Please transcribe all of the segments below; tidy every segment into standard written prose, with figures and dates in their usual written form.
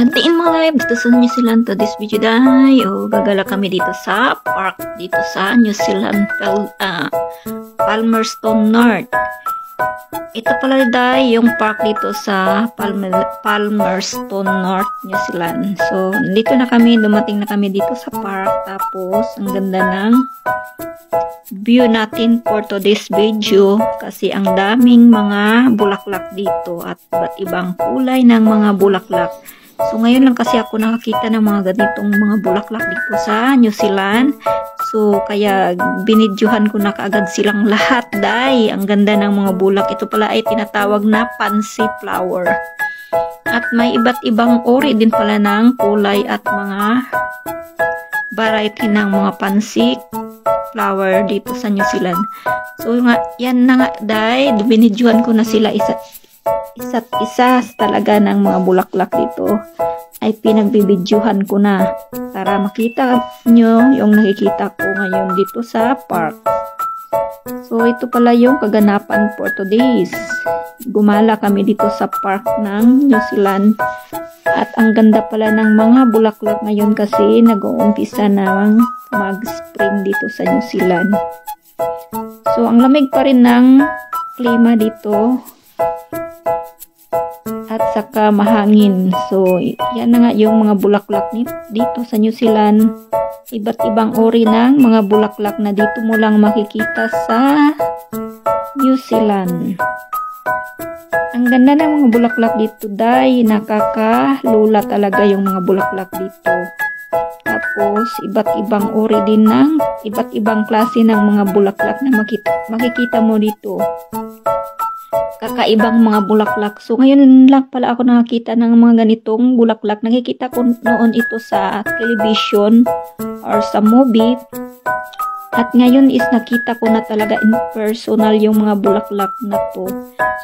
Antiin mga live dito sa New Zealand to this video dahil gagala kami dito sa park dito sa New Zealand Palmerston North. Ito pala dahil yung park dito sa Palmerston North, New Zealand. So dito na kami, dumating na kami dito sa park, tapos ang ganda ng view natin for today's video kasi ang daming mga bulaklak dito at iba't ibang kulay ng mga bulaklak. So ngayon lang kasi ako nakakita ng mga ganitong mga bulaklak dito sa New Zealand. So kaya binidyohan ko na kaagad silang lahat dahil ang ganda ng mga bulak. Ito pala ay tinatawag na pansy flower. At may iba't ibang uri din pala ng kulay at mga variety ng mga pansy flower dito sa New Zealand. So nga, yan na nga dahil binidyohan ko na sila isa't isa talaga ng mga bulaklak dito ay pinagbibidyohan ko na para makita nyo yung nakikita ko ngayon dito sa park. So ito pala yung kaganapan for today's. Gumala kami dito sa park ng New Zealand at ang ganda pala ng mga bulaklak ngayon kasi nag-uumpisa na mag-spring dito sa New Zealand. So ang lamig pa rin ng klima dito at saka mahangin. So yan na nga yung mga bulaklak dito sa New Zealand. Iba't ibang uri ng mga bulaklak na dito mo lang makikita sa New Zealand. Ang ganda ng mga bulaklak dito dahil nakakalula talaga yung mga bulaklak dito. Tapos iba't ibang uri din ng iba't ibang klase ng mga bulaklak na makikita mo dito. Kakaibang mga bulaklak. So ngayon lang pala ako nakakita ng mga ganitong bulaklak. Nakikita ko noon ito sa television or sa movie. At ngayon is nakita ko na talaga in personal yung mga bulaklak na to.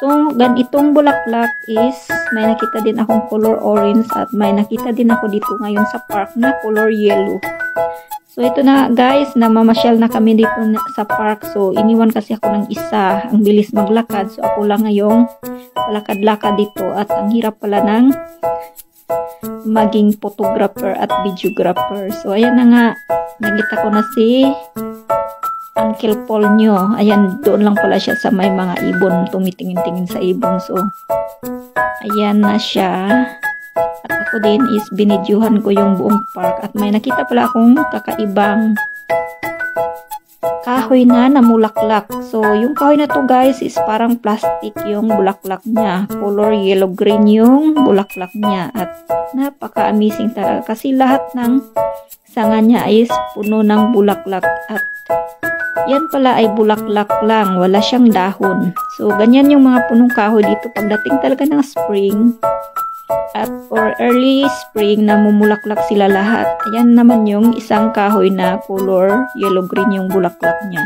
So ganitong bulaklak is may nakita din akong color orange at may nakita din ako dito ngayon sa park na color yellow. So ito na guys, namamasyal na kami dito sa park. So iniwan kasi ako ng isa, ang bilis maglakad. So ako lang ngayong lakad-lakad dito at ang hirap pala ng maging photographer at videographer. So ayan na nga, nakita ko na si Uncle Paul nyo. Ayan, doon lang pala siya sa may mga ibon, tumitingin-tingin sa ibon. So ayan na siya. At ako din is binidyohan ko yung buong park at may nakita pala akong kakaibang kahoy na namulaklak. So yung kahoy na to guys is parang plastic yung bulaklak niya. Color yellow green yung bulaklak niya at napaka-amazing talaga kasi lahat ng sanga niya is puno ng bulaklak at yan pala ay bulaklak lang, wala siyang dahon. So ganyan yung mga punong kahoy dito pagdating talaga ng spring at or early spring na mumulaklak sila lahat. Ayan naman yung isang kahoy na color yellow-green yung bulaklak niya.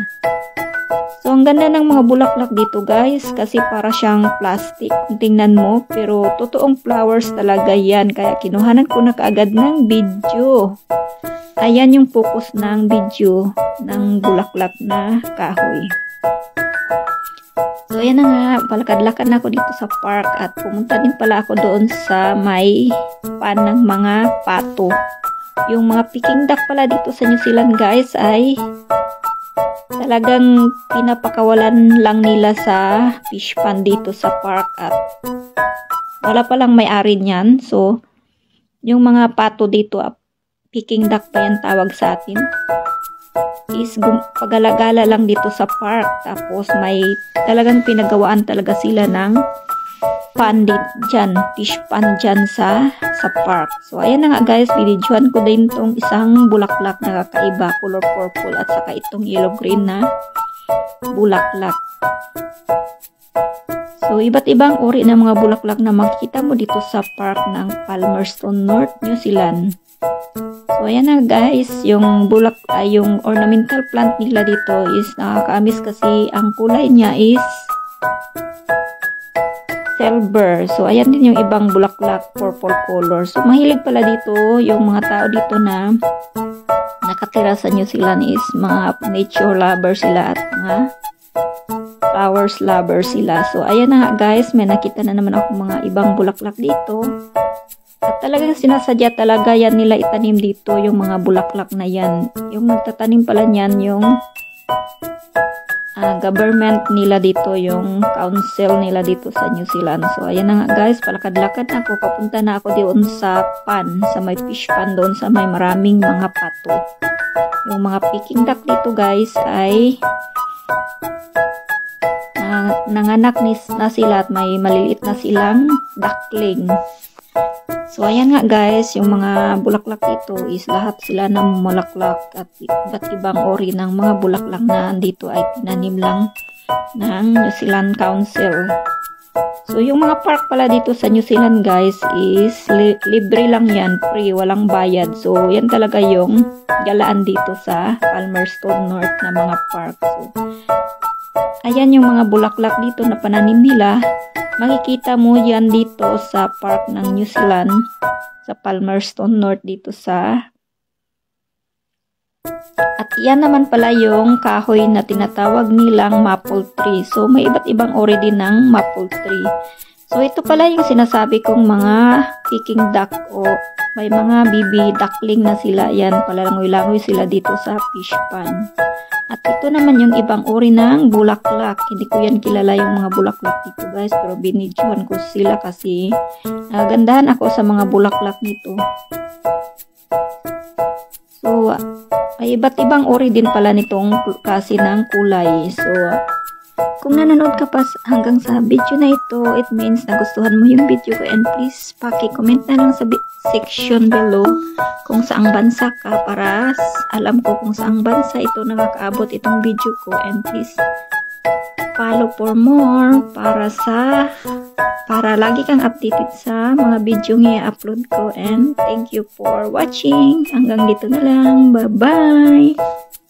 So ang ganda ng mga bulaklak dito guys kasi para siyang plastic kung tingnan mo, pero totoong flowers talaga yan kaya kinuhanan ko na kaagad ng video. Ayan yung focus ng video ng bulaklak na kahoy. So ayan na nga, palakad-lakad na ako dito sa park at pumunta din pala ako doon sa may pan ng mga pato. Yung mga Peking duck pala dito sa New Zealand guys ay talagang pinapakawalan lang nila sa fish pan dito sa park at wala palang may-ari niyan. So yung mga pato dito, Peking duck pa yan tawag sa atin, is pagalagala lang dito sa park. Tapos may talagang pinagawaan talaga sila ng pan dyan, fish pan dyan sa park. So ayan na nga guys, binidyohan ko din tong isang bulaklak na kakaiba, color purple at saka itong yellow green na bulaklak. So iba't ibang uri ng mga bulaklak na makikita mo dito sa park ng Palmerston North, New Zealand. So ayan na guys, yung yung ornamental plant nila dito is nakakaamis kasi ang kulay niya is silver. So ayan din yung ibang bulaklak, purple color. So mahilig pala dito yung mga tao dito na nakatira sa New Zealand is mga nature lover sila at mga flowers lover sila. So ayan na nga guys, may nakita na naman ako mga ibang bulaklak dito. At talagang sinasadya talaga yan nila itanim dito yung mga bulaklak na yan. Yung nagtatanim pala niyan yung government nila dito, yung council nila dito sa New Zealand. So ayan na nga guys, palakad-lakad na ako. Papunta na ako doon sa sa may fish pan doon sa may maraming mga pato. Yung mga Peking duck dito guys ay nanganak na sila at may maliliit na silang duckling. So, ayan nga guys, yung mga bulaklak dito is lahat sila ng bulaklak at iba't ibang ori ng mga bulaklak na dito ay tinanim lang ng New Zealand Council. So, yung mga park pala dito sa New Zealand guys is libre lang yan, free, walang bayad. So, yan talaga yung galaan dito sa Palmerston North na mga park. So, ayan yung mga bulaklak dito na pananim nila. Makikita mo yan dito sa park ng New Zealand, sa Palmerston North dito sa. At yan naman pala yung kahoy na tinatawag nilang maple tree. So may iba't ibang ori din ng maple tree. So ito pala yung sinasabi kong mga Peking duck o may mga baby duckling na sila. Yan, palalangoy-langoy sila dito sa fish pan. At ito naman yung ibang uri ng bulaklak. Hindi ko yan kilala yung mga bulaklak dito guys. Pero binidyohan ko sila kasi nagandahan ako sa mga bulaklak nito. So, ay iba't ibang uri din pala nitong kasi ng kulay. So, kung nanonood ka pa hanggang sa video na ito, it means nagustuhan mo yung video ko and please paki-comment na lang sa section below kung saang bansa ka para alam ko kung saang bansa ito nakakaabot itong video ko and please follow for more para lagi kang updated sa mga video nga i-upload ko and thank you for watching. Hanggang dito na lang. Bye-bye!